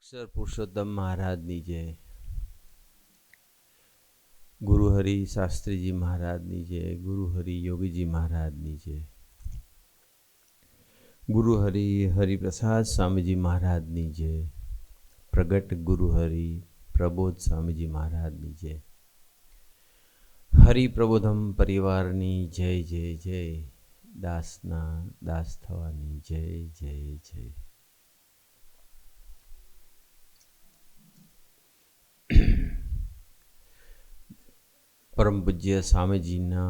अक्षर पुरुषोत्तम महाराज नीजे, गुरुहरि शास्त्री जी महाराज नीजे, गुरुहरि योगी जी महाराज नीजे, गुरुहरि हरिप्रसाद स्वामी जी महाराज नीजे, प्रगट गुरुहरि प्रबोध स्वामी जी महाराज नीजे, हरि प्रबोधम परिवारनी जय जय जय, दासना दास थवानी जय जय जय। परम पूज्य स्वामीजीना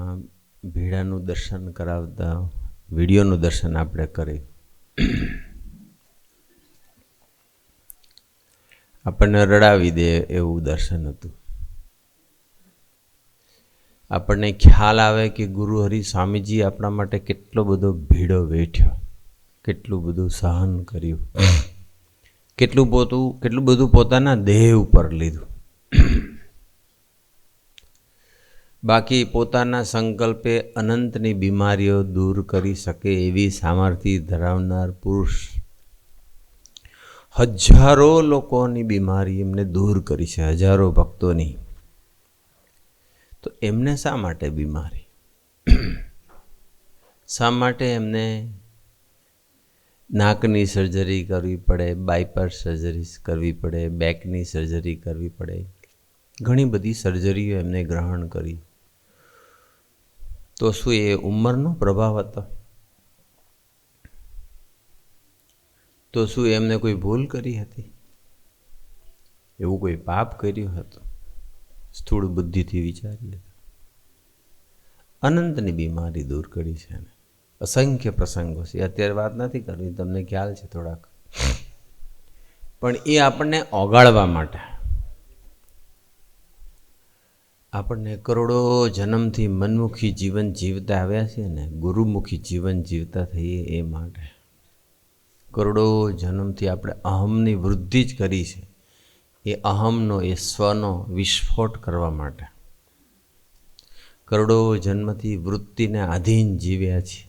ભીડાનું દર્શન કરાવતા વિડીયોનું દર્શન આપણે કરી આપણને રડાવી દે એવું દર્શન હતું। આપણને ખ્યાલ આવે કે ગુરુ હરિ સ્વામીજી આપણા માટે કેટલો બધો ભીડો વેઠ્યો, કેટલું બધું સહન કર્યું, કેટલું બધું પોતાના દેહ ઉપર લીધું। બાકી પોતાના સંકલ્પે અનંતની બીમારીઓ દૂર કરી શકે એવી સામર્થ્ય ધરાવનાર પુરુષ હજારો લોકોની બીમારી એમને દૂર કરી છે, હજારો ભક્તોની। તો એમને શા માટે બીમારી? શા માટે એમને નાકની સર્જરી કરવી પડે, બાયપાસ સર્જરી કરવી પડે, બેકની સર્જરી કરવી પડે, ઘણી બધી સર્જરીઓ એમને ગ્રહણ કરી? તો શું એ ઉંમરનો પ્રભાવ હતો? તો શું એમને કોઈ ભૂલ કરી હતી? એવું કોઈ પાપ કર્યું હતું? સ્થૂળ બુદ્ધિથી વિચારીએ તો અનંતની બીમારી દૂર કરી છે ને અસંખ્ય પ્રસંગો છે। અત્યારે વાત નથી કરવી, તમને ખ્યાલ છે થોડાક, પણ એ આપણને ઓગાળવા માટે, આપણને કરોડો જન્મથી મનમુખી જીવન જીવતા આવ્યા છે ને ગુરુમુખી જીવન જીવતા થઈએ એ માટે, કરોડો જન્મથી આપણે અહમની વૃદ્ધિ જ કરી છે, એ અહમનો એ સ્વનો વિસ્ફોટ કરવા માટે કરોડો જન્મથી વૃત્તિને આધીન જીવ્યા છીએ।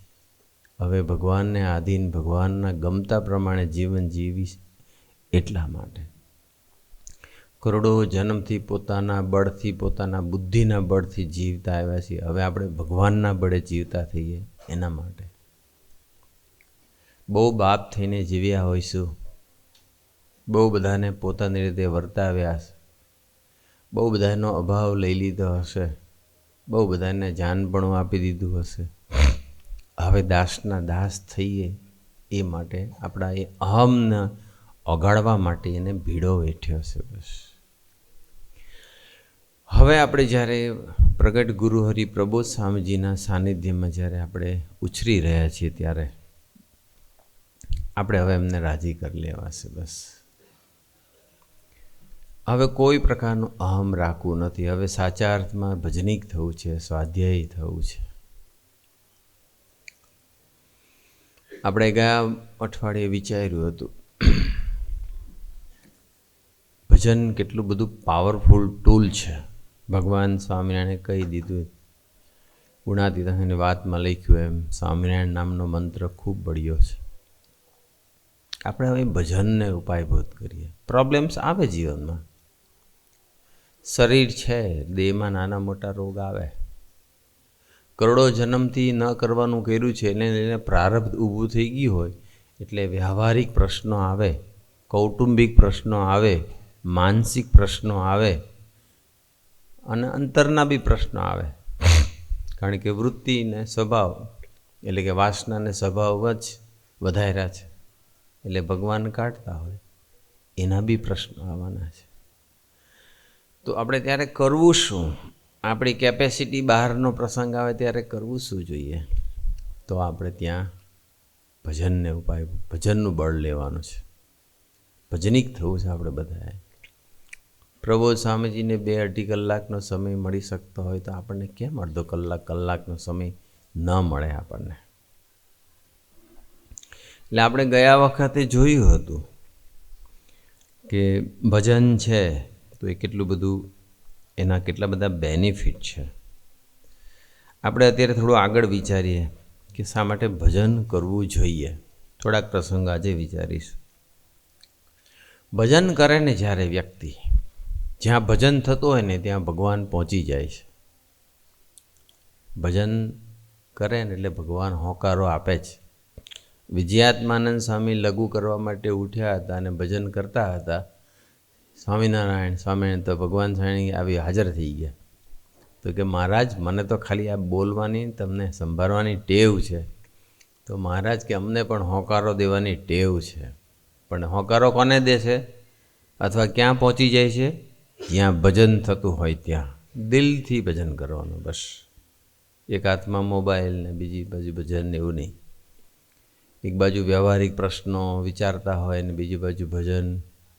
હવે ભગવાનને આધીન, ભગવાનના ગમતા પ્રમાણે જીવન જીવીશ એટલા માટે કરોડો જન્મથી પોતાના બળથી, પોતાના બુદ્ધિના બળથી જીવતા આવ્યા છીએ। હવે આપણે ભગવાનના બળે જીવતા થઈએ એના માટે બહુ બાપ થઈને જીવ્યા હોઈશું, બહુ બધાને પોતાની રીતે વર્તાવ્યા હશે, બહુ બધાનો અભાવ લઈ લીધો હશે, બહુ બધાને જાનપણું આપી દીધું હશે। હવે દાસના દાસ થઈએ એ માટે આપણા એ અહમને ઓગાળવા માટે એને ભીડો વેઠ્યો છે બસ। હવે આપણે જ્યારે પ્રગટ ગુરુહરિ પ્રબોધ સ્વામીજીના સાનિધ્યમાં જ્યારે આપણે ઉછરી રહ્યા છીએ ત્યારે આપણે હવે એમને રાજી કરી લેવા છે બસ। હવે કોઈ પ્રકારનું અહમ રાખવું નથી। હવે સાચા અર્થમાં ભજનિક થવું છે, સ્વાધ્યાયી થવું છે। આપણે ગયા અઠવાડિયે વિચાર્યું હતું ભજન કેટલું બધું પાવરફુલ ટૂલ છે। ભગવાન સ્વામિનારાયણે કહી દીધું, ગુણાતીતાની વાતમાં લખ્યું એમ, સ્વામિનારાયણ નામનો મંત્ર ખૂબ બળ્યો છે। આપણે હવે ભજનને ઉપાયભૂત કરીએ। પ્રોબ્લેમ્સ આવે જીવનમાં, શરીર છે, દેહમાં નાના મોટા રોગ આવે, કરોડો જન્મથી ન કરવાનું કર્યું છે એને લઈને પ્રારબ્ધ ઊભું થઈ ગયું હોય એટલે વ્યવહારિક પ્રશ્નો આવે, કૌટુંબિક પ્રશ્નો આવે, માનસિક પ્રશ્નો આવે અને અંતરના બી પ્રશ્નો આવે, કારણ કે વૃત્તિને સ્વભાવ એટલે કે વાસનાને સ્વભાવ જ વધાર્યા છે એટલે ભગવાન કાઢતા હોય એના બી પ્રશ્નો આવવાના છે। તો આપણે ત્યારે કરવું શું? આપણી કેપેસિટી બહારનો પ્રસંગ આવે ત્યારે કરવું શું જોઈએ? તો આપણે ત્યાં ભજનને ઉપાય, ભજનનું બળ લેવાનું છે, ભજનિક થવું છે આપણે બધાએ। પ્રબોધ સ્વામીજીને 2-2.5 કલાકનો સમય મળી શકતો હોય તો આપણને કેમ અડધો કલાકનો સમય ન મળે આપણને? એટલે આપણે ગયા વખતે જોયું હતું કે ભજન છે તો એ કેટલું બધું, એના કેટલા બધા બેનિફિટ છે। આપણે અત્યારે થોડું આગળ વિચારીએ કે શા માટે ભજન કરવું જોઈએ। થોડાક પ્રસંગ આજે વિચારીશું। ભજન કરે ને જ્યારે વ્યક્તિ, જ્યાં ભજન થતું હોય ને ત્યાં ભગવાન પહોંચી જાય છે. ભજન કરે ને એટલે ભગવાન હોંકારો આપે છે. વિજયાત્માનંદ સ્વામી લઘુ કરવા માટે ઉઠ્યા હતા અને ભજન કરતા હતા. સ્વામિનારાયણ સ્વામિનારાયણ તો ભગવાન સ્વામી આવી હાજર થઈ ગયા. તો કે મહારાજ, મને તો ખાલી આ બોલવાની, તમને સંભાળવાની ટેવ છે. તો મહારાજ કે અમને પણ હોંકારો દેવાની ટેવ છે. પણ હોંકારો કોને દે છે અથવા ક્યાં પહોંચી જાય છે? જ્યાં ભજન થતું હોય ત્યાં દિલથી ભજન કરવાનું. બસ એક હાથમાં મોબાઈલ ને બીજી બાજુ ભજન, એવું નહીં. એક બાજુ વ્યવહારિક પ્રશ્નો વિચારતા હોય ને બીજી બાજુ ભજન,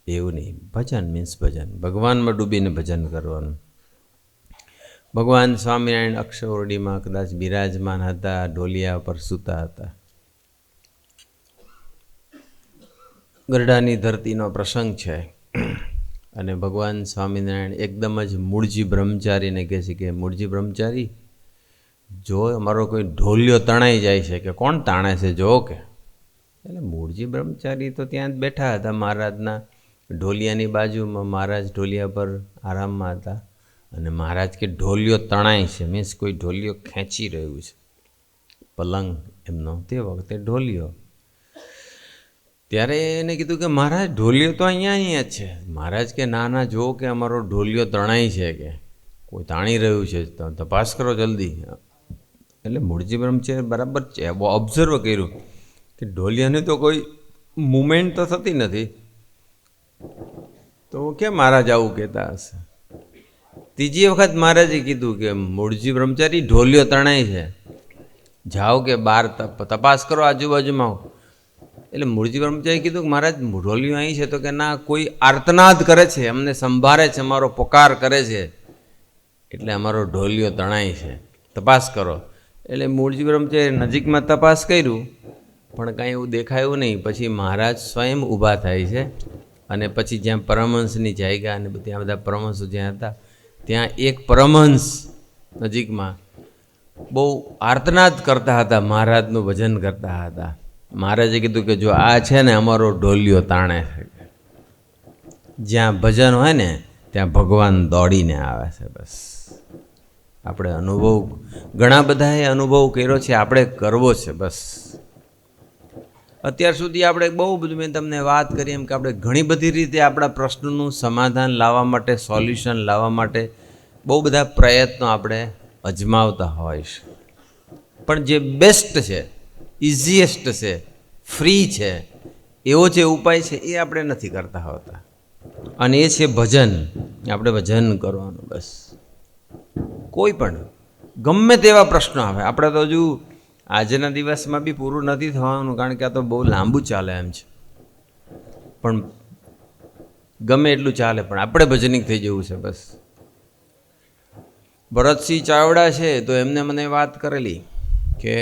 એવું નહીં. ભજન મીન્સ ભજન, ભગવાનમાં ડૂબીને ભજન કરવાનું. ભગવાન સ્વામિનારાયણ અક્ષરવડીમાં કદાચ બિરાજમાન હતા, ઢોલિયા પર સૂતા હતા. ગરડાની ધરતીનો પ્રસંગ છે અને ભગવાન સ્વામિનારાયણ એકદમ જ મૂળજી બ્રહ્મચારીને કહે છે કે મૂળજી બ્રહ્મચારી, જો અમારો કોઈ ઢોલિયો તણાઈ જાય છે, કે કોણ તાણે છે જો કે. એટલે મૂળજી બ્રહ્મચારી તો ત્યાં જ બેઠા હતા મહારાજના ઢોલિયાની બાજુમાં. મહારાજ ઢોલિયા પર આરામમાં હતા અને મહારાજ કે ઢોલિયો તણાય છે, મીન્સ કોઈ ઢોલિયો ખેંચી રહ્યું છે. પલંગ એમનો તે વખતે ઢોલિયો. ત્યારે એને કીધું કે મહારાજ ઢોલિયો તો અહીંયા જ છે. મહારાજ કે ના ના, જો કે અમારો ઢોલિયો તણાય છે, કે કોઈ તાણી રહ્યું છે, તો તપાસ કરો જલ્દી. એટલે મૂળજી બ્રહ્મચારી બરાબર ઓબ્ઝર્વ કર્યું કે ઢોલિયાની તો કોઈ મુમેન્ટ તો થતી નથી, તો કેમ મહારાજ આવું કહેતા હશે? ત્રીજી વખત મહારાજે કીધું કે મૂળજી બ્રહ્મચારી, ઢોલિયો તણાય છે, જાઓ કે બહાર તપાસ કરો આજુબાજુમાં. એટલે મૂળજી બ્રહ્મચારી કીધું કે મહારાજ ઢોલિયો અહીં છે. તો કે ના, કોઈ આર્તનાદ કરે છે, અમને સંભાળે છે, અમારો પોકાર કરે છે, એટલે અમારો ઢોલિયો તણાય છે, તપાસ કરો. એટલે મૂળજી બ્રહ્મચારી નજીકમાં તપાસ કર્યું પણ કાંઈ એવું દેખાયું નહીં. પછી મહારાજ સ્વયં ઊભા થાય છે અને પછી જ્યાં પરમહંસની જાયગા અને ત્યાં બધા પરમહંસો જ્યાં હતા ત્યાં એક પરમહંસ નજીકમાં બહુ આર્તનાદ કરતા હતા, મહારાજનું ભજન કરતા હતા. મહારાજે કીધું કે જો આ છે ને અમારો ઢોલિયો તાણે છે. જ્યાં ભજન હોય ને ત્યાં ભગવાન દોડીને આવે છે. બસ આપણે અનુભવ, ઘણા બધાએ અનુભવ કર્યો છે, આપણે કરવો છે. બસ અત્યાર સુધી આપણે બહુ બધું, મેં તમને વાત કરી એમ કે આપણે ઘણી બધી રીતે આપણા પ્રશ્નનું સમાધાન લાવવા માટે, સોલ્યુશન લાવવા માટે બહુ બધા પ્રયત્નો આપણે અજમાવતા હોય છે. પણ જે બેસ્ટ છે, ઇઝીએસ્ટ છે, ફ્રી છે, એવો જે ઉપાય છે એ આપણે નથી કરતા હોતા. અને એ છે ભજન. આપણે ભજન કરવાનું. બસ કોઈ પણ ગમે તેવા પ્રશ્નો આવે, આપણે તો હજુ આજના દિવસમાં બી પૂરું નથી થવાનું, કારણ કે આ તો બહુ લાંબુ ચાલે એમ છે. પણ ગમે એટલું ચાલે, પણ આપણે ભજનિક થઈ જવું છે. બસ ભરતસિંહ ચાવડા છે તો એમને મને વાત કરેલી કે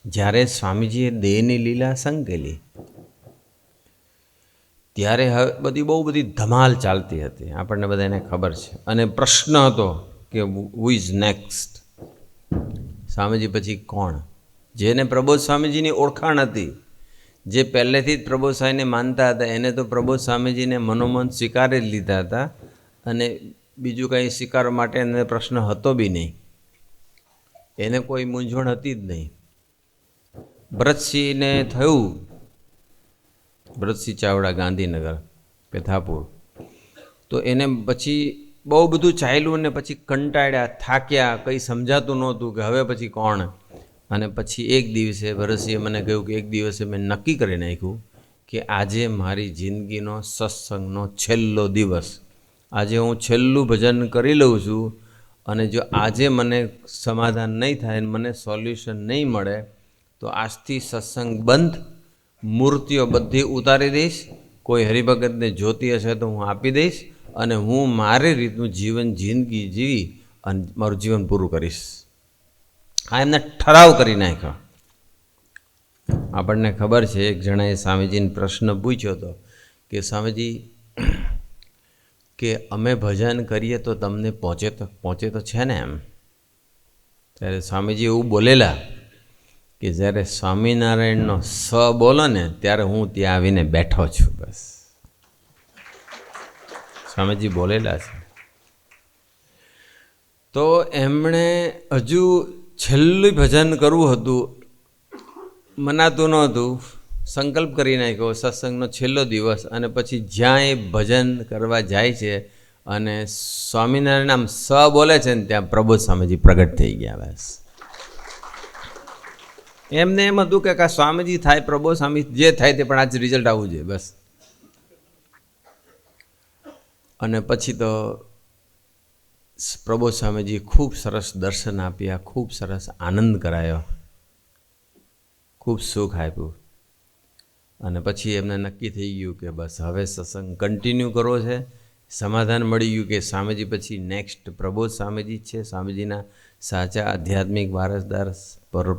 જ્યારે સ્વામીજીએ દેહની લીલા સંકેલી ત્યારે હવે બહુ બધી ધમાલ ચાલતી હતી, આપણને બધાને ખબર છે. અને પ્રશ્ન હતો કે હુ ઇઝ નેક્સ્ટ? સ્વામીજી પછી કોણ? જેને પ્રબોધ સ્વામીજીની ઓળખાણ હતી, જે પહેલેથી જ પ્રબોધ સ્વામીને માનતા હતા, એને તો પ્રબોધ સ્વામીજીને મનોમન સ્વીકારી જ લીધા હતા અને બીજું કંઈ સ્વીકારવા માટે એને પ્રશ્ન હતો બી નહીં. એને કોઈ મૂંઝવણ હતી જ નહીં. ભરતસિંહને થયું, ભરતસિંહ ચાવડા ગાંધીનગર પેથાપુર, તો એને પછી બહુ બધું ચાલ્યું ને પછી કંટાળ્યા, થાક્યા, કંઈ સમજાતું નહોતું કે હવે પછી કોણ. અને પછી એક દિવસે ભરતસિંહે મને કહ્યું કે એક દિવસે મેં નક્કી કરી નાખ્યું કે આજે મારી જિંદગીનો સત્સંગનો છેલ્લો દિવસ, આજે હું છેલ્લું ભજન કરી લઉં છું. અને જો આજે મને સમાધાન નહીં થાય, મને સોલ્યુશન નહીં મળે, તો આજથી સત્સંગ બંધ, મૂર્તિઓ બધી ઉતારી દઈશ, કોઈ હરિભગતને જોતી હશે તો હું આપી દઈશ અને હું મારી રીતનું જિંદગી જીવી અને મારું જીવન પૂરું કરીશ. આ એમને ઠરાવ કરી નાખ્યો. આપણને ખબર છે, એક જણાએ સ્વામીજીને પ્રશ્ન પૂછ્યો હતો કે સ્વામીજી, કે અમે ભજન કરીએ તો તમને પહોંચે તો છે ને એમ? ત્યારે સ્વામીજી એવું બોલેલા કે જ્યારે સ્વામિનારાયણનો સ બોલો ને ત્યારે હું ત્યાં આવીને બેઠો છું. બસ સ્વામીજી બોલેલા છે. તો એમણે હજુ છેલ્લું ભજન કરવું હતું, મનાતું નહોતું. સંકલ્પ કરી નાખ્યો સત્સંગનો છેલ્લો દિવસ, અને પછી જ્યાં એ ભજન કરવા જાય છે અને સ્વામિનારાયણ આમ સ બોલે છે ને ત્યાં પ્રબોધ સ્વામીજી પ્રગટ થઈ ગયા. બસ એમને એમ હતું કે આ સ્વામીજી થાય, પ્રબોધ સ્વામી જે થાય તે, પણ આજ રિઝલ્ટ આવવું જોઈએ બસ. અને પછી તો પ્રબોધ સ્વામીજી ખૂબ સરસ દર્શન આપ્યા, ખૂબ સરસ આનંદ કરાયો, ખૂબ સુખ આપ્યું. અને પછી એમને નક્કી થઈ ગયું કે બસ હવે સત્સંગ કન્ટિન્યુ કરવો છે. સમાધાન મળી ગયું કે સ્વામીજી પછી નેક્સ્ટ પ્રબોધ સ્વામીજી જ છે. સ્વામીજીના સાચા આધ્યાત્મિક વારસદાર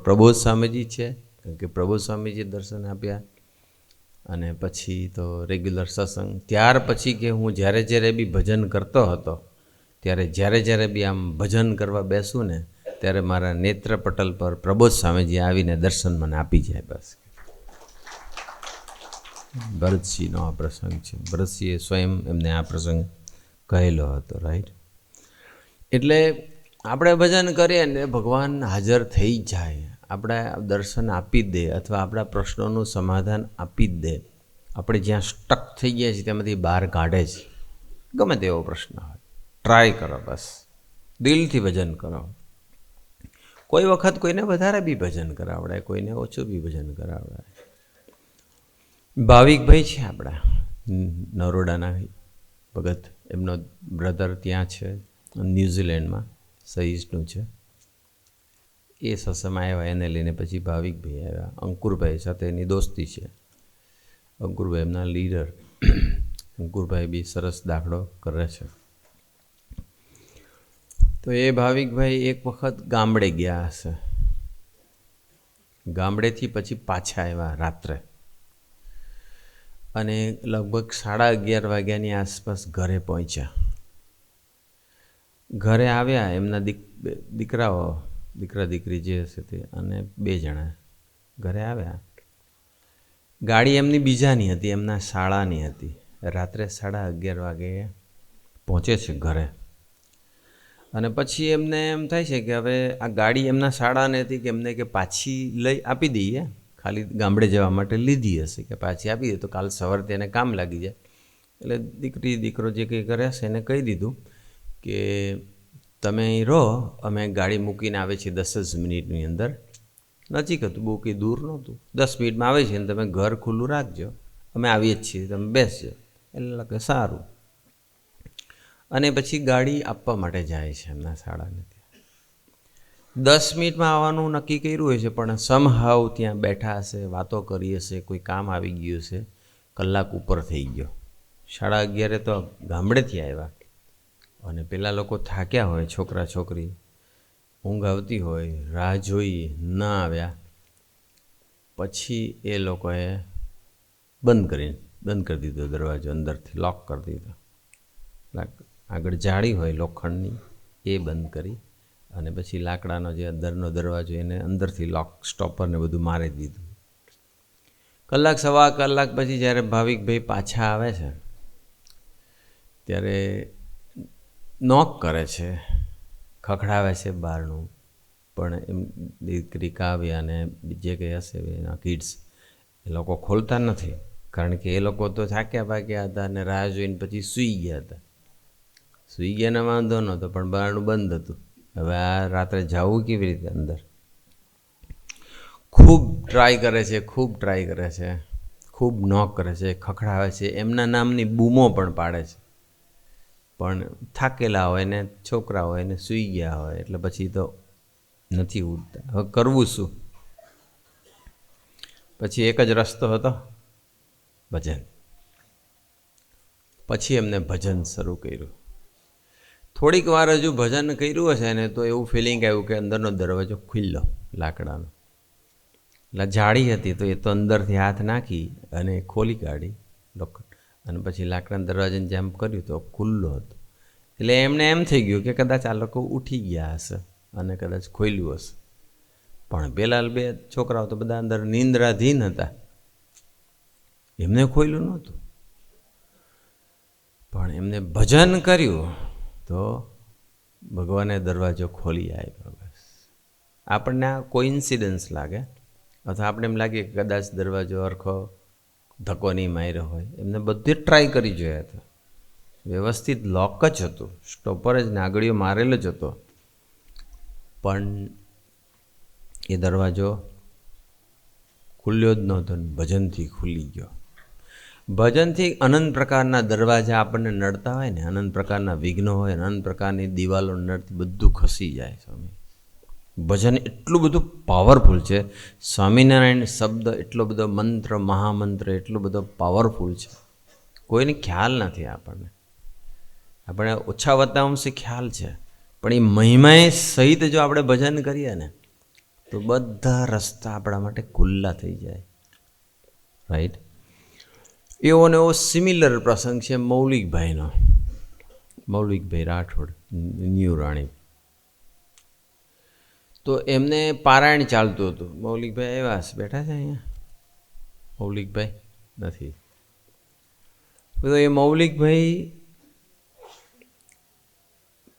પ્રબોધ સ્વામીજી છે, કારણ કે પ્રબોધ સ્વામીજીએ દર્શન આપ્યા. અને પછી તો રેગ્યુલર સત્સંગ. ત્યાર પછી કે હું જ્યારે જ્યારે બી ભજન કરતો હતો, ત્યારે જ્યારે બી આમ ભજન કરવા બેસું ને ત્યારે મારા નેત્ર પટલ પર પ્રબોધ સ્વામીજી આવીને દર્શન મને આપી જાય. બસ ભરતસિંહનો આ પ્રસંગ છે. ભરતસિંહે સ્વયં એમને આ પ્રસંગ કહેલો હતો. રાઈટ. એટલે આપણે ભજન કરીએ ને ભગવાન હાજર થઈ જાય, આપણે દર્શન આપી જ દે, અથવા આપણા પ્રશ્નોનું સમાધાન આપી જ દે. આપણે જ્યાં સ્ટક થઈ ગયા છીએ તેમાંથી બહાર કાઢે છે. ગમે તેવો પ્રશ્ન હોય, ટ્રાય કરો, બસ દિલથી ભજન કરો. કોઈ વખત કોઈને વધારે બી ભજન કરાવડાય, કોઈને ઓછું બી ભજન કરાવડાય. ભાવિકભાઈ છે આપણા નરોડાના ભગત, એમનો બ્રધર ત્યાં છે ન્યૂઝીલેન્ડમાં, સહીજનું છે. એ સત્સંગમાં આવ્યા, એને લઈને પછી ભાવિકભાઈ આવ્યા. અંકુરભાઈ સાથે એની દોસ્તી છે. અંકુરભાઈ એમના લીડર. અંકુરભાઈ બી સરસ દાખલો કરે છે. તો એ ભાવિકભાઈ એક વખત ગામડે ગયા હશે, ગામડેથી પછી પાછા આવ્યા રાત્રે, અને લગભગ 11:30 વાગ્યાની આસપાસ ઘરે પહોંચ્યા. ઘરે આવ્યા, એમના દીકરા દીકરી જે હશે તે, અને 2 જણા ઘરે આવ્યા. ગાડી એમની બીજાની હતી, એમના શાળાની હતી. રાત્રે 11:30 વાગે પહોંચે છે ઘરે. અને પછી એમને એમ થાય છે કે હવે આ ગાડી એમના શાળાની હતી, કે એમને કે પાછી લઈ આપી દઈએ, ખાલી ગામડે જવા માટે લીધી હશે, કે પાછી આપી દે તો કાલ સવારે તેને કામ લાગી જાય. એટલે દીકરો જે કંઈ કરે છે એને કહી દીધું કે તમે અહીં રહો, અમે ગાડી મૂકીને આવે છીએ 10 જ મિનિટની અંદર. નજીક હતું, બહુ કંઈ દૂર નહોતું. 10 મિનિટમાં આવે છે, અને તમે ઘર ખુલ્લું રાખજો, અમે આવીએ જ છીએ, તમે બેસજો. એટલે કે સારું. અને પછી ગાડી આપવા માટે જાય છે એમના શાળાને. ત્યાં 10 મિનિટમાં આવવાનું નક્કી કર્યું હોય છે, પણ સમહાવ ત્યાં બેઠા હશે, વાતો કરી હશે, કોઈ કામ આવી ગયું હશે, કલાક ઉપર થઈ ગયો. 11:30 તો ગામડેથી આવ્યા, અને પેલા લોકો થાક્યા હોય, છોકરા છોકરી ઊંઘ આવતી હોય, રાહ જોઈ ન આવ્યા. પછી એ લોકોએ બંધ કરી દીધો દરવાજો, અંદરથી લોક કરી દીધો. આગળ જાળી હોય લોખંડની, એ બંધ કરી, અને પછી લાકડાનો જે અંદરનો દરવાજો એને અંદરથી લોક સ્ટોપરને બધું મારી દીધું. કલાક સવા કલાક પછી જ્યારે ભાવિકભાઈ પાછા આવે છે ત્યારે નોક કરે છે, ખખડાવે છે બહારનું. પણ એમ દીકરી કાવ્યા અને જે કંઈ હશે એના કિડ્સ, એ લોકો ખોલતા નથી, કારણ કે એ લોકો તો થાક્યા પાક્યા હતા અને રાહ જોઈને પછી સૂઈ ગયા હતા. સૂઈ ગયાને વાંધો નહોતો, પણ બહારનું બંધ હતું. હવે આ રાત્રે જવું કેવી રીતે અંદર? ખૂબ ટ્રાય કરે છે, ખૂબ નોક કરે છે, ખખડાવે છે, એમના નામની બૂમો પણ પાડે છે, પણ થાકેલા હોય ને છોકરા હોય ને સૂઈ ગયા હોય, એટલે પછી તો નથી ઉઠતા. હવે કરવું શું? પછી એક જ રસ્તો હતો, ભજન. પછી એમને ભજન શરૂ કર્યું. થોડીક વાર હજુ ભજન કર્યું હશે ને તો એવું ફિલિંગ આવ્યું કે અંદરનો દરવાજો ખુલ્લો લાકડાનો. એટલે જાળી હતી તો એ તો અંદરથી હાથ નાખી અને ખોલી કાઢી લોખંડ, અને પછી લાકડાના દરવાજાને જેમ કર્યું તો ખુલ્લો હતો. એટલે એમને એમ થઈ ગયું કે કદાચ આ લોકો ઉઠી ગયા હશે અને કદાચ ખોલ્યું હશે. પણ પેલા 2 છોકરાઓ તો બધા અંદર નિંદ્રાધીન હતા, એમને ખોલ્યું નહોતું. પણ એમને ભજન કર્યું તો ભગવાને દરવાજો ખોલી આપ્યો. બસ આપણને આ કોઇન્સિડન્સ લાગે, અથવા આપણે એમ લાગે કે કદાચ દરવાજો અરખો ધક્કો નહીં માર્યો હોય. એમને બધે ટ્રાય કરી જોયા હતા, વ્યવસ્થિત લોક જ હતું, સ્ટોપર જ નાગડીઓ મારેલ જ હતો, પણ એ દરવાજો ખુલ્યો જ નહોતો. ભજનથી ખુલી ગયો. ભજનથી અનંત પ્રકારના દરવાજા આપણને નડતા હોય ને, અનંત પ્રકારના વિઘ્નો હોય, અનંત પ્રકારની દિવાલો નડતી, બધું ખસી જાય. સ્વામી ભજન એટલું બધું પાવરફુલ છે. સ્વામિનારાયણ શબ્દ એટલો બધો મંત્ર, મહામંત્ર એટલો બધો પાવરફુલ છે, કોઈને ખ્યાલ નથી. આપણે ઓછા વત્તા અંશે ખ્યાલ છે, પણ એ મહિમાએ સહિત જો આપણે ભજન કરીએ ને તો બધા રસ્તા આપણા માટે ખુલ્લા થઈ જાય. રાઈટ? એવો ને એવો સિમિલર પ્રસંગ છે મૌલિકભાઈનો. મૌલિકભાઈ રાઠોડ, ન્યૂ રાણી. તો એમને પારાયણ ચાલતું હતું. મૌલિકભાઈ આવ્યા છે, બેઠા છે અહીંયા? મૌલિકભાઈ નથી. તો એ મૌલિકભાઈ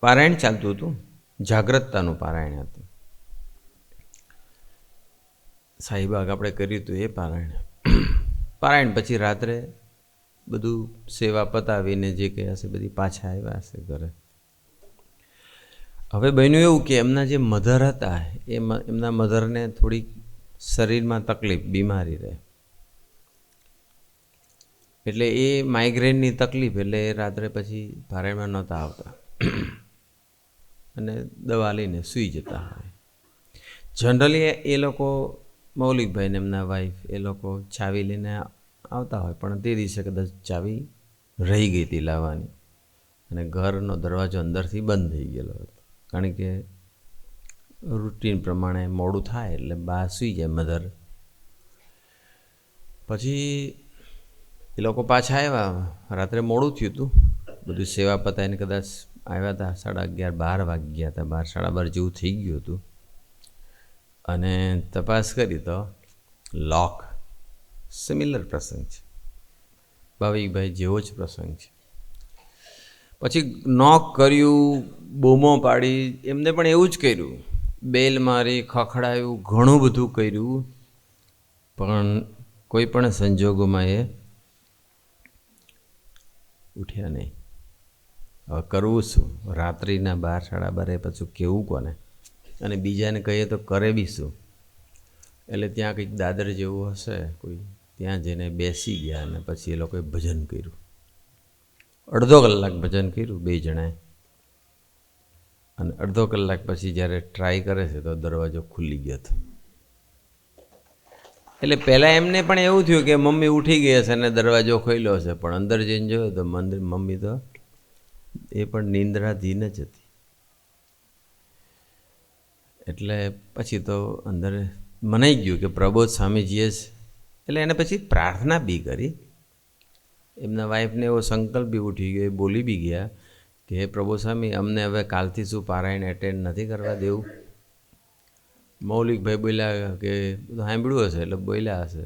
પારાયણ ચાલતું હતું, જાગ્રતતાનું પારાયણ હતું. શાહીબાગ આપણે કર્યું હતું એ પારાયણ. પારાયણ પછી રાત્રે બધું સેવા પતાવીને જે કંઈ હશે બધી પાછા આવ્યા હશે ઘરે. હવે બન્યું એવું કે એમના જે મધર હતા એમના મધરને થોડીક શરીરમાં તકલીફ, બીમારી રહે, એટલે એ માઇગ્રેનની તકલીફ, એટલે એ રાત્રે પછી પારાયણમાં નહોતા આવતા અને દવા લઈને સૂઈ જતા હોય. જનરલી એ લોકો, મૌલિકભાઈને એમના વાઈફ, એ લોકો ચાવી લઈને આવતા હોય, પણ તે દિવસે કદાચ ચાવી રહી ગઈ હતી લાવવાની, અને ઘરનો દરવાજો અંદરથી બંધ થઈ ગયેલો હતો. કારણ કે રૂટીન પ્રમાણે મોડું થાય એટલે બહાર સૂઈ જાય મધર. પછી એ લોકો પાછા આવ્યા, રાત્રે મોડું થયું હતું, બધું સેવા પતાવીને કદાચ આવ્યા હતા 11:30 12 વાગી ગયા હતા, 12 12:30 જેવું થઈ ગયું હતું. અને તપાસ કરી તો લોક. સિમિલર પ્રસંગ છે, ભાવિકભાઈ જેવો જ પ્રસંગ છે. પછી નોક કર્યું, બૂમો પાડી, એમને પણ એવું જ કર્યું, બેલ મારી, ખખડાયું, ઘણું બધું કર્યું, પણ કોઈ પણ સંજોગોમાં એ ઉઠ્યા નહીં. હવે કરવું શું? રાત્રિના 12 12:30 પછી કેવું કોને? અને બીજાને કહીએ તો કરે બી શું? એટલે ત્યાં કંઈક દાદર જેવું હશે કોઈ, ત્યાં જઈને બેસી ગયા અને પછી એ લોકોએ ભજન કર્યું. અડધો કલાક ભજન કર્યું 2 જણાએ. અને અડધો કલાક પછી જ્યારે ટ્રાય કરે છે તો દરવાજો ખુલી ગયો હતો. એટલે પહેલાં એમને પણ એવું થયું કે મમ્મી ઉઠી ગયા છે અને દરવાજો ખોલ્યો છે, પણ અંદર જઈને જોયો તો મમ્મી તો એ પણ નિંદ્રાધીન જ હતી. એટલે પછી તો અંદર મનાઈ ગયું કે પ્રબોધ સ્વામીજીએ જ, એટલે એને પછી પ્રાર્થના બી કરી. એમના વાઈફને એવો સંકલ્પ બી ઉઠી ગયો, એ બોલી બી ગયા કે હે પ્રભુ સ્વામી, અમને હવે કાલથી શું પારાયણ એટેન્ડ નથી કરવા દેવું. મૌલિકભાઈ બોલ્યા કે બધું સાંભળ્યું હશે એટલે બોલ્યા હશે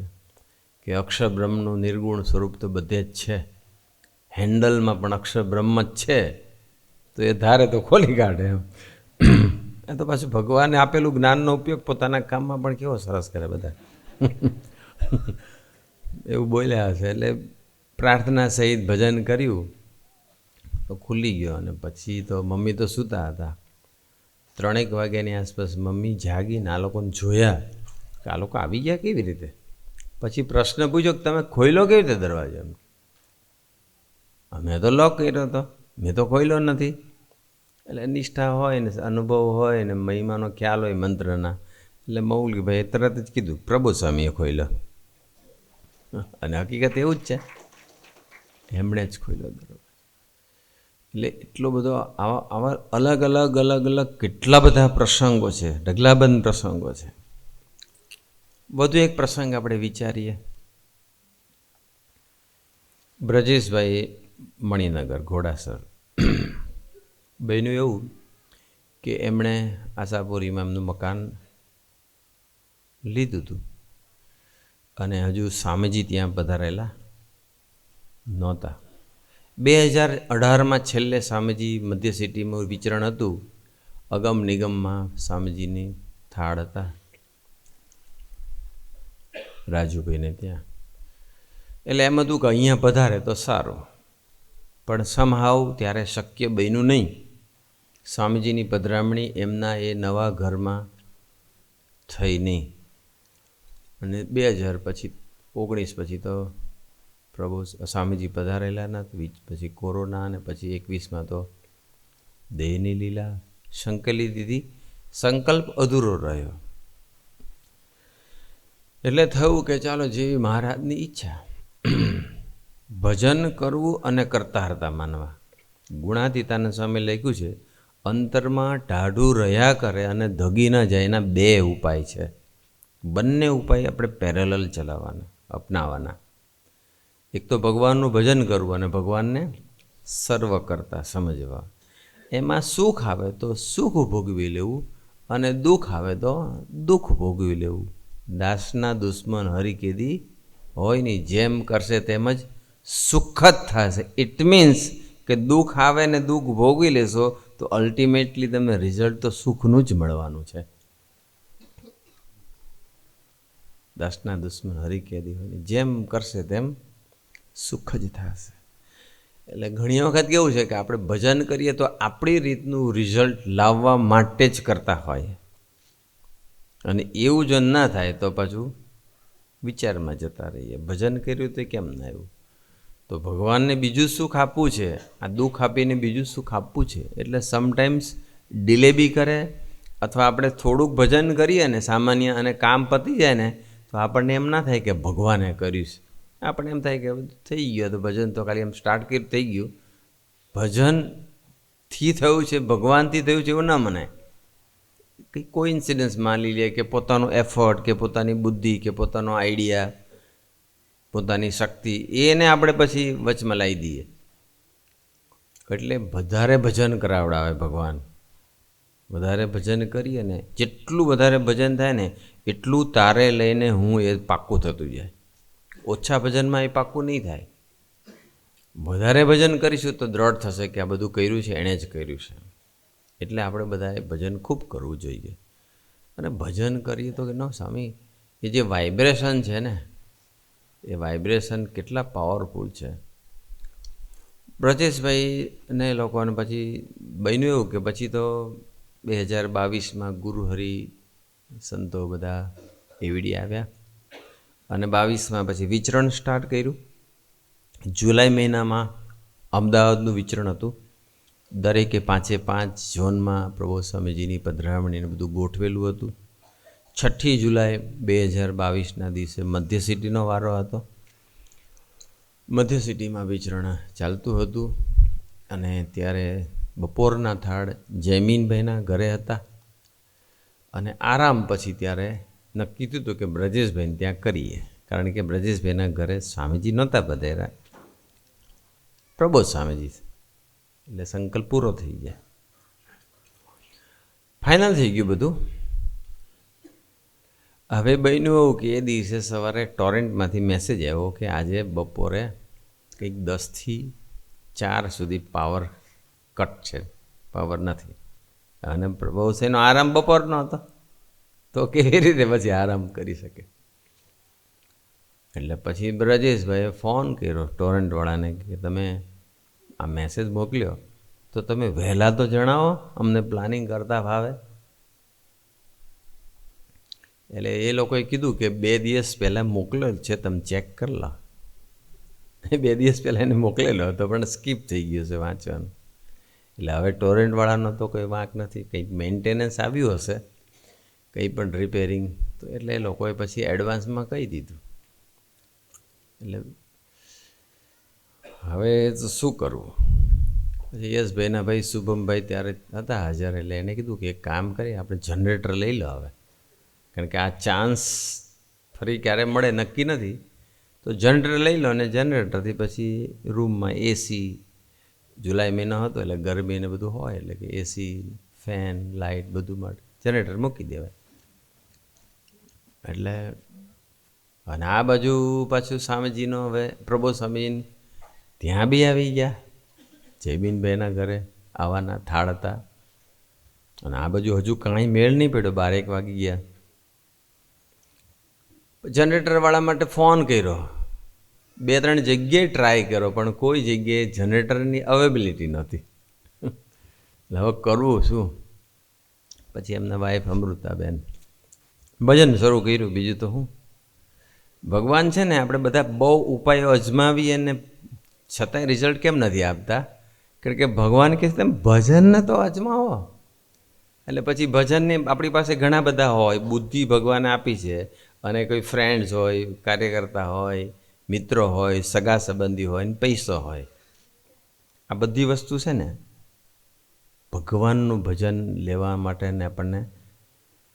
કે અક્ષર બ્રહ્મનું નિર્ગુણ સ્વરૂપ તો બધે જ છે, હેન્ડલમાં પણ અક્ષર બ્રહ્મ જ છે, તો એ ધારે તો ખોલી કાઢે. એમ એ તો પાછું ભગવાને આપેલું જ્ઞાનનો ઉપયોગ પોતાના કામમાં પણ કેવો સરસ કરે બધા. એવું બોલ્યા હશે. એટલે પ્રાર્થના સહિત ભજન કર્યું તો ખુલી ગયો. અને પછી તો મમ્મી તો સૂતા હતા. 3 વાગ્યાની આસપાસ મમ્મી જાગીને આ લોકોને જોયા કે આ લોકો આવી ગયા કેવી રીતે. પછી પ્રશ્ન પૂછ્યો કે તમે ખોલ્યો કેવી રીતે દરવાજો? અમે તો લોક કર્યો હતો, મેં તો ખોલ્યો નથી. એટલે નિષ્ઠા હોય ને, અનુભવ હોય ને, મહિમાનો ખ્યાલ હોય મંત્રના, એટલે મૌલિકભાઈએ તરત જ કીધું પ્રભુ સ્વામીએ ખોલ્યો. અને હકીકત એવું જ છે, એમણે જ ખોલ્યો દરવાજો. એટલે એટલો બધો આવા અલગ અલગ અલગ અલગ કેટલા બધા પ્રસંગો છે, ઢગલાબંધ પ્રસંગો છે. વધુ એક પ્રસંગ આપણે વિચારીએ. બ્રજેશભાઈ મણિનગર ઘોડાસર, બન્યું એવું કે એમણે આશાપુરીમાં એમનું મકાન લીધું હતું. અને હજુ સ્વામીજી ત્યાં પધારેલા નહોતા. 2018માં છેલ્લે સ્વામીજી મધ્ય સિટીમાં વિચરણ હતું. અગમ નિગમમાં સ્વામીજીની થાળ હતા રાજુભાઈને ત્યાં. એટલે એમ હતું કે અહીંયા પધારે તો સારું, પણ સમહાવ ત્યારે શક્ય બન્યું નહીં. સ્વામીજીની પધરામણી એમના એ નવા ઘરમાં થઈ નહીં. અને 2019 પછી તો પ્રભુ સ્વામીજી પધારેલા નથી. પછી કોરોના અને પછી 21માં તો દેહની લીલા સંકલી દીધી. સંકલ્પ અધૂરો રહ્યો. એટલે થયું કે ચાલો જેવી મહારાજની ઈચ્છા, ભજન કરવું અને કરતા હરતા માનવા. ગુણાતીતાનંદ સ્વામી લખ્યું છે, અંતરમાં ટાઢું રહ્યા કરે અને ધગી ન જાય એના 2 ઉપાય છે. બંને ઉપાય આપણે પેરેલલ ચલાવવાના, અપનાવવાના. એક તો ભગવાનનું ભજન કરવું અને ભગવાનને સર્વ કરતા સમજવા. એમાં સુખ આવે તો સુખ ભોગવી લેવું અને દુઃખ આવે તો દુઃખ ભોગવી લેવું. દાસના દુશ્મન હરિ કેદી હોય નહીં, જેમ કરશે તેમ જ સુખ જ થશે. ઇટ મીન્સ કે દુઃખ આવે ને દુઃખ ભોગવી લેશો તો અલ્ટિમેટલી તમને રિઝલ્ટ તો સુખનું જ મળવાનું છે. દાસના દુશ્મન હરિ કેદી હોય નહીં, જેમ કરશે તેમ સુખ જ થશે. એટલે ઘણી વખત કેવું છે કે આપણે ભજન કરીએ તો આપણી રીતનું રિઝલ્ટ લાવવા માટે જ કરતા હોય, અને એવું જો ના થાય તો પાછું વિચારમાં જતા રહીએ. ભજન કર્યું તો કેમ ના આવ્યું? તો ભગવાનને બીજું સુખ આપવું છે, આ દુઃખ આપીને બીજું સુખ આપવું છે. એટલે સમટાઈમ્સ ડિલે બી કરે, અથવા આપણે થોડુંક ભજન કરીએ ને સામાન્ય અને કામ પતી જાય ને તો આપણને એમ ના થાય કે ભગવાને કર્યું છે. આપણને એમ થાય કે થઈ ગયું, તો ભજન તો ખાલી એમ સ્ટાર્ટ કર્યું થઈ ગયું. ભજનથી થયું છે, ભગવાનથી થયું છે એવું ના મનાય. કંઈ કોઇન્સિડન્સ માની લે કે પોતાનો એફર્ટ કે પોતાની બુદ્ધિ કે પોતાનો આઈડિયા, પોતાની શક્તિ, એને આપણે પછી વચમાં લાવી દઈએ. એટલે વધારે ભજન કરાવડાવે ભગવાન. વધારે ભજન કરીએ ને, જેટલું વધારે ભજન થાય ને એટલું તારે લઈને હું એ પાક્કું થતું જાય. ઓછા ભજનમાં એ પાક્કું નહીં થાય. વધારે ભજન કરીશું તો દ્રઢ થશે કે આ બધું કર્યું છે એણે જ કર્યું છે. એટલે આપણે બધાએ ભજન ખૂબ કરવું જોઈએ. અને ભજન કરીએ તો કે ન સ્વામી, એ જે વાઇબ્રેશન છે ને, એ વાઇબ્રેશન કેટલા પાવરફુલ છે. બ્રજેશભાઈને લોકોને પછી બન્યું એવું કે પછી તો 2022માં ગુરુહરિ સંતો બધા એવડી આવ્યા, અને 22માં પછી વિચરણ સ્ટાર્ટ કર્યું. જુલાઈ મહિનામાં અમદાવાદનું વિચરણ હતું. દરેકે 5 ઝોનમાં પ્રભુ સ્વામીજીની પધરામણીને બધું ગોઠવેલું હતું. 6 જુલાઈ 2022ના દિવસે મધ્ય સિટીનો વારો હતો. મધ્ય સિટીમાં વિચરણ ચાલતું હતું, અને ત્યારે બપોરના થાળ જયમીનભાઈના ઘરે હતા. અને આરામ પછી ત્યારે નક્કી થયું હતું કે બ્રજેશભાઈને ત્યાં કરીએ, કારણ કે બ્રજેશભાઈના ઘરે સ્વામીજી નહોતા પધાર્યા, પ્રબોધ સ્વામીજી. એટલે સંકલ્પ પૂરો થઈ જાય, ફાઇનલ થઈ ગયું બધું. હવે બન્યું એવું કે એ દિવસે સવારે ટોરેન્ટમાંથી મેસેજ આવ્યો કે આજે બપોરે કંઈક 10 થી 4 સુધી પાવર કટ છે, પાવર નથી. અને પ્રભુનો આરામ બપોરનો હતો, તો કેવી રીતે પછી આરામ કરી શકે? એટલે પછી બ્રજેશભાઈએ ફોન કર્યો ટોરેન્ટવાળાને કે તમે આ મેસેજ મોકલ્યો તો તમે વહેલા તો જણાવો, અમને પ્લાનિંગ કરતા ફાવે. એટલે એ લોકોએ કીધું કે 2 દિવસ પહેલાં મોકલેલ છે, તમે ચેક કરી લો. 2 દિવસ પહેલાં એને મોકલેલો હતો પણ સ્કીપ થઈ ગયું છે વાંચવાનું. એટલે હવે ટોરેન્ટવાળાનો તો કોઈ વાંક નથી, કંઈક મેન્ટેનન્સ આવ્યું હશે, કંઈ પણ રિપેરિંગ, તો એટલે એ લોકોએ પછી એડવાન્સમાં કહી દીધું. એટલે હવે તો શું કરવું? પછી યશભાઈના ભાઈ શુભમભાઈ ત્યારે હતા હાજર. એટલે એને કીધું કે એક કામ કરીએ, આપણે જનરેટર લઈ લો હવે, કારણ કે આ ચાન્સ ફરી ક્યારે મળે નક્કી નથી. તો જનરેટર લઈ લો, અને જનરેટરથી પછી રૂમમાં એસી, જુલાઈ મહિનો હતો એટલે ગરમીને બધું હોય, એટલે કે એસી, ફેન, લાઇટ બધું માટે જનરેટર મૂકી દેવાય. એટલે અને આ બાજુ પાછું સ્વામીજીનો હવે પ્રભુ સ્વામી ત્યાં બી આવી ગયા, જયબીનભાઈના ઘરે આવવાના થાળ હતા. અને આ બાજુ હજુ કાંઈ મેળ નહીં પડ્યો, 12 વાગી ગયા. જનરેટરવાળા માટે ફોન કર્યો, 2-3 જગ્યાએ ટ્રાય કર્યો, પણ કોઈ જગ્યાએ જનરેટરની અવેબિલિટી નહોતી. એટલે હવે કરવું શું? પછી એમના વાઈફ અમૃતાબેન ભજન શરૂ કર્યું. બીજું તો શું, ભગવાન છે ને, આપણે બધા બહુ ઉપાયો અજમાવીએ ને છતાંય રિઝલ્ટ કેમ નથી આપતા? કારણ કે ભગવાન કહે છે ભજનને તો અજમાવો. એટલે પછી ભજનને આપણી પાસે ઘણા બધા હોય, બુદ્ધિ ભગવાને આપી છે, અને કોઈ ફ્રેન્ડ્સ હોય, કાર્યકર્તા હોય, મિત્રો હોય, સગા સંબંધી હોય ને પૈસો હોય. આ બધી વસ્તુ છે ને ભગવાનનું ભજન લેવા માટેને આપણને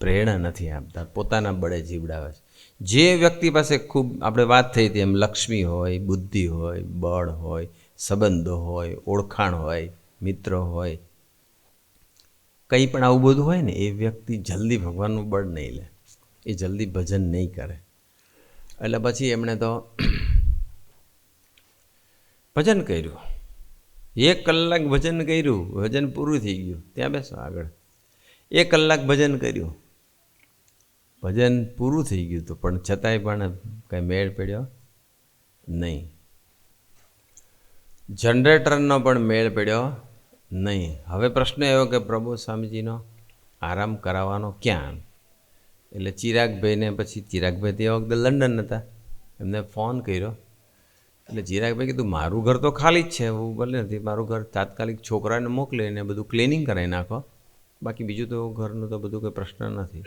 પ્રેરણા નથી આપતા, પોતાના બળે જીવડાવે છે. જે વ્યક્તિ પાસે ખૂબ, આપણે વાત થઈ હતી એમ, લક્ષ્મી હોય, બુદ્ધિ હોય, બળ હોય, સંબંધો હોય, ઓળખાણ હોય, મિત્રો હોય, કંઈ પણ આવું બધું હોય ને, એ વ્યક્તિ જલ્દી ભગવાનનું બળ નહીં લે, એ જલ્દી ભજન નહીં કરે. એટલે પછી એમણે તો ભજન કર્યું, 1 કલાક ભજન કર્યું, ભજન પૂરું થઈ ગયું. ત્યાં બેસો આગળ, 1 કલાક ભજન કર્યું, ભજન પૂરું થઈ ગયું હતું, પણ છતાંય પણ કંઈ મેળ પડ્યો નહીં. જનરેટરનો પણ મેળ પડ્યો નહીં. હવે પ્રશ્ન એવો કે પ્રભુ સ્વામીજીનો આરામ કરાવવાનો ક્યાં? એટલે ચિરાગભાઈને, પછી ચિરાગભાઈ તે વખતે લંડન હતા, એમને ફોન કર્યો. એટલે ચિરાગભાઈ કીધું મારું ઘર તો ખાલી જ છે, એવું ભલે નથી, મારું ઘર તાત્કાલિક છોકરાને મોકલીને બધું ક્લિનિંગ કરાવી નાખો, બાકી બીજું તો ઘરનું તો બધું કંઈ પ્રશ્ન નથી.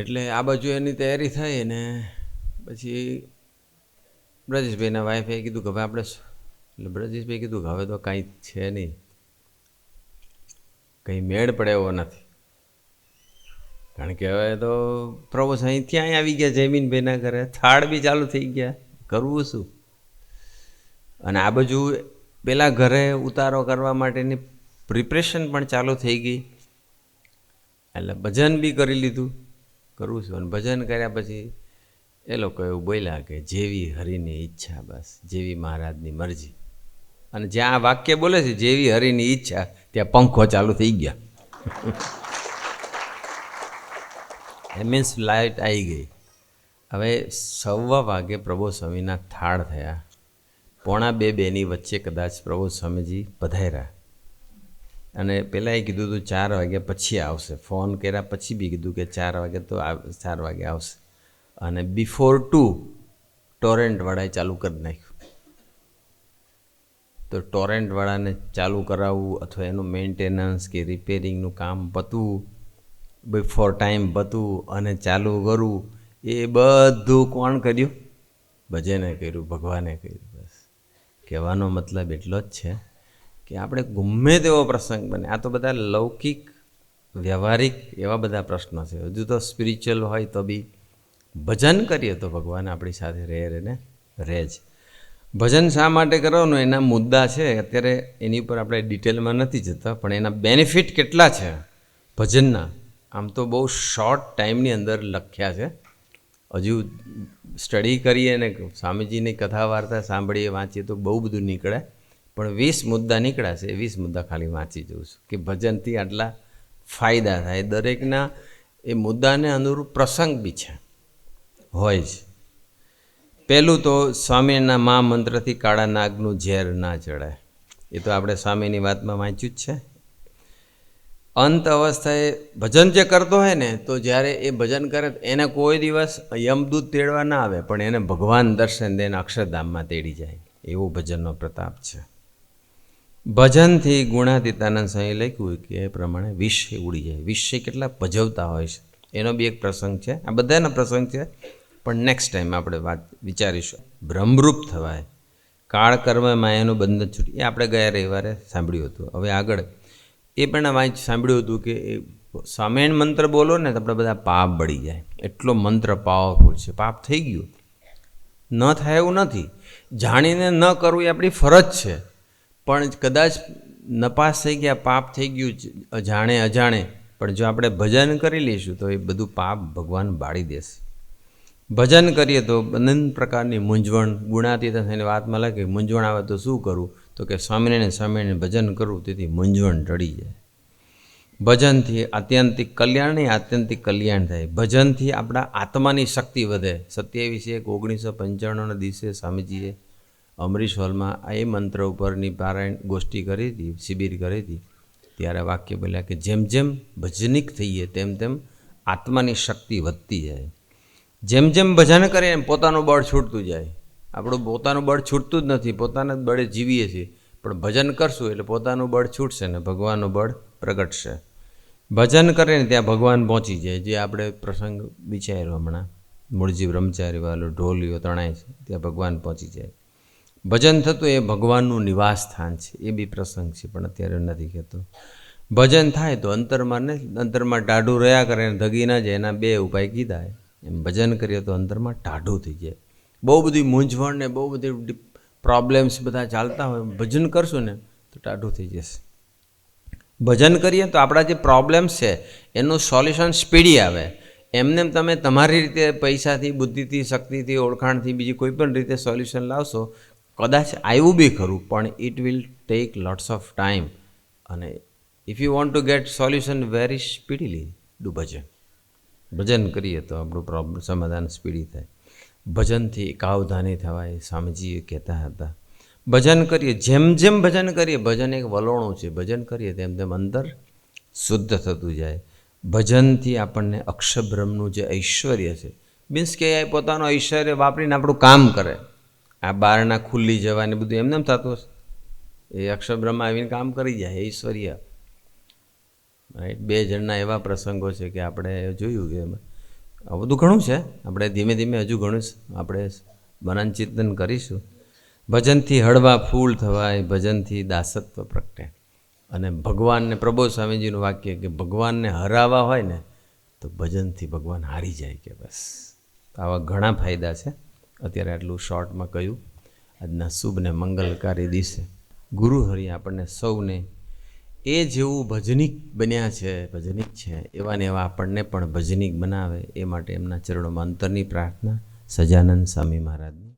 એટલે આ બાજુ એની તૈયારી થઈ ને પછી બ્રજેશભાઈના વાઈફે કીધું કે હવે આપણે, એટલે બ્રજેશભાઈ કીધું કે હવે તો કાંઈ છે નહીં, કંઈ મેળ પડે એવો નથી. કારણ કે હવે તો પ્રભુ અહીં ત્યાં આવી ગયા, જયમીનભાઈના ઘરે થાળ બી ચાલુ થઈ ગયા, કરવું શું? અને આ બાજુ પેલા ઘરે ઉતારો કરવા માટેની પ્રિપરેશન પણ ચાલુ થઈ ગઈ. એટલે ભજન બી કરી લીધું, કરવું શું? અને ભજન કર્યા પછી એ લોકો એવું બોલ્યા કે જેવી હરિની ઈચ્છા, બસ જેવી મહારાજની મરજી. અને જ્યાં આ વાક્ય બોલે છે જેવી હરિની ઈચ્છા, ત્યાં પંખો ચાલુ થઈ ગયા. એ મીન્સ લાઇટ આવી ગઈ. હવે 1:15 વાગે પ્રભુ સ્વામીના થાળ થયા, 1:45 વચ્ચે કદાચ પ્રભુ સ્વામીજી પધાર્યા. અને પહેલાં એ કીધું હતું 4 વાગ્યા પછી આવશે, ફોન કર્યા પછી બી કીધું કે 4 વાગે તો 4 વાગે આવશે. અને બિફોર 2 ટોરેન્ટવાળાએ ચાલુ કરી નાખ્યું. તો ટોરેન્ટવાળાને ચાલુ કરાવવું અથવા એનું મેન્ટેનન્સ કે રિપેરિંગનું કામ પતવું, બિફોર ટાઈમ પતવું અને ચાલુ કરવું, એ બધું કોણ કર્યું? ભજને કર્યું, ભગવાને કર્યું. બસ કહેવાનો મતલબ એટલો જ છે કે આપણે ગમે તેવો પ્રસંગ બને, આ તો બધા લૌકિક વ્યવહારિક એવા બધા પ્રશ્નો છે. હજુ તો સ્પિરિચ્યુઅલ હોય તો બી ભજન કરીએ તો ભગવાન આપણી સાથે રહે જ. ભજન શા માટે કરવાનું એના મુદ્દા છે, અત્યારે એની ઉપર આપણે ડિટેલમાં નથી જતા, પણ એના બેનિફિટ કેટલા છે ભજનના, આમ તો બહુ શોર્ટ ટાઈમની અંદર લખ્યા છે. હજુ સ્ટડી કરીએ ને સ્વામીજીની કથા વાર્તા સાંભળીએ, વાંચીએ તો બહુ બધું નીકળે, પણ 20 મુદ્દા નીકળ્યા છે. 20 મુદ્દા ખાલી વાંચી જઉં છું કે ભજનથી આટલા ફાયદા થાય. દરેકના એ મુદ્દાને અનુરૂપ પ્રસંગ બી છે, હોય જ. પહેલું તો સ્વામીના મહામંત્રથી કાળા નાગનું ઝેર ના ચડે, એ તો આપણે સ્વામીની વાતમાં વાંચ્યું જ છે. અંત અવસ્થાએ ભજન જે કરતો હોય ને, તો જ્યારે એ ભજન કરે એને કોઈ દિવસ યમદૂત તેડવા ના આવે, પણ એને ભગવાન દર્શન દઈને અક્ષરધામમાં તેડી જાય, એવો ભજનનો પ્રતાપ છે. ભજનથી ગુણાતીતાનંદ સ્વામી લખ્યું કે એ પ્રમાણે વિષય ઉડી જાય. વિષય કેટલા ભજવતા હોય છે એનો બી એક પ્રસંગ છે. આ બધાના પ્રસંગ છે, પણ નેક્સ્ટ ટાઈમ આપણે વાત વિચારીશું. બ્રહ્મરૂપ થવાય, કાળ કર્મ માયાનું બંધન છૂટી, એ આપણે ગયા રવિવારે સાંભળ્યું હતું. હવે આગળ એ પણ સાંભળ્યું હતું કે સ્વામિનારાયણ મંત્ર બોલો ને તો આપણે બધા પાપ બળી જાય, એટલો મંત્ર પાવરફુલ છે. પાપ થઈ ગયું ન થાય એવું નથી, જાણીને ન કરવું એ આપણી ફરજ છે, પણ કદાચ નપાસ થઈ ગયા, પાપ થઈ ગયું અજાણે, પણ જો આપણે ભજન કરી લઈશું તો એ બધું પાપ ભગવાન બાળી દેશે. ભજન કરીએ તો અનંત પ્રકારની મૂંઝવણ ગુણાતીત થઈને વાતમાં લાગે મૂંઝવણ આવે તો શું કરું, તો કે સ્વામિનારાયણ ભજન કરું તેથી મૂંઝવણ ટળી જાય. ભજનથી આત્યંતિક કલ્યાણ નહીં, આત્યંતિક કલ્યાણ થાય. ભજનથી આપણા આત્માની શક્તિ વધે. 27/1/1995ના દિવસે સ્વામીજીએ અમરીશ હોલમાં એ મંત્ર ઉપરની પારાયણ ગોષ્ઠી કરી હતી, શિબિર કરી હતી. ત્યારે વાક્ય બોલ્યા કે જેમ જેમ ભજનિક થઈએ તેમ તેમ આત્માની શક્તિ વધતી જાય. જેમ જેમ ભજન કરીએ એમ પોતાનું બળ છૂટતું જાય. આપણું પોતાનું બળ છૂટતું જ નથી, પોતાના જ બળે જીવીએ છીએ. પણ ભજન કરશું એટલે પોતાનું બળ છૂટશે ને ભગવાનનું બળ પ્રગટશે. ભજન કરે ને ત્યાં ભગવાન પહોંચી જાય. જે આપણે પ્રસંગ વિચાર્યો હમણાં, મૂળજી બ્રહ્મચારી વાળો ઢોલિયો તણાય છે ત્યાં ભગવાન પહોંચી જાય. ભજન થતું એ ભગવાનનું નિવાસ સ્થાન છે. એ બી પ્રસંગ છે પણ અત્યારે નથી કહેતો. ભજન થાય તો અંતરમાં ટાઢું રહ્યા કરે ને ધગી ના જાય. એના 2 ઉપાય કીધા. એમ ભજન કરીએ તો અંતરમાં ટાઢું થઈ જાય. બહુ બધી મૂંઝવણ ને બહુ બધી પ્રોબ્લેમ્સ બધા ચાલતા હોય, ભજન કરશું ને તો ટાઢું થઈ જશે. ભજન કરીએ તો આપણા જે પ્રોબ્લેમ્સ છે એનું સોલ્યુશન સ્પીડી આવે. એમને તમે તમારી રીતે પૈસાથી, બુદ્ધિથી, શક્તિથી, ઓળખાણથી, બીજી કોઈ પણ રીતે સોલ્યુશન લાવશો, કદાચ આવ્યું બી ખરું પણ it will take lots of time. અને if you want to get solution very speedily, do bhajan. ભજન કરીએ તો આપણું પ્રોબ્લેમ સમાધાન સ્પીડી થાય. ભજનથી એકાવધાની થવાય, સ્વામીજી કહેતા હતા. ભજન કરીએ, જેમ જેમ ભજન કરીએ, ભજન એક વલોણું છે. ભજન કરીએ તેમ તેમ અંદર શુદ્ધ થતું જાય. ભજનથી આપણને અક્ષરબ્રહ્મનું જે ઐશ્વર્ય છે, મીન્સ કે એ પોતાનું ઐશ્વર્ય વાપરીને આપણું કામ કરે. આ બારણા ખુલ્લી જવાની બધું એમને એમ થતું હશે, એ અક્ષરબ્રહ્મ આવીને કામ કરી જાય. ઐશ્વર્ય રાઈટ. 2 જણના એવા પ્રસંગો છે કે આપણે જોયું કે આ બધું ઘણું છે. આપણે ધીમે ધીમે હજુ ઘણું આપણે મનન ચિંતન કરીશું. ભજનથી હળવા ફૂલ થવાય, ભજનથી દાસત્વ પ્રગટે. અને ભગવાનને, પ્રભુ સ્વામીજીનું વાક્ય કે ભગવાનને હરાવવા હોય ને તો ભજનથી ભગવાન હારી જાય કે બસ. આવા ઘણા ફાયદા છે. અત્યારે આટલું શોર્ટમાં કહ્યું. આજના શુભ ને મંગલકારી દિવસે ગુરુ હરિ આપણને સૌને એ જેવું ભજનિક બન્યા છે, ભજનિક છે, એવા ને એવા આપણને પણ ભજનિક બનાવે. એ માટે એમના ચરણોમાં અંતરની પ્રાર્થના. સજાનંદ સ્વામી મહારાજની.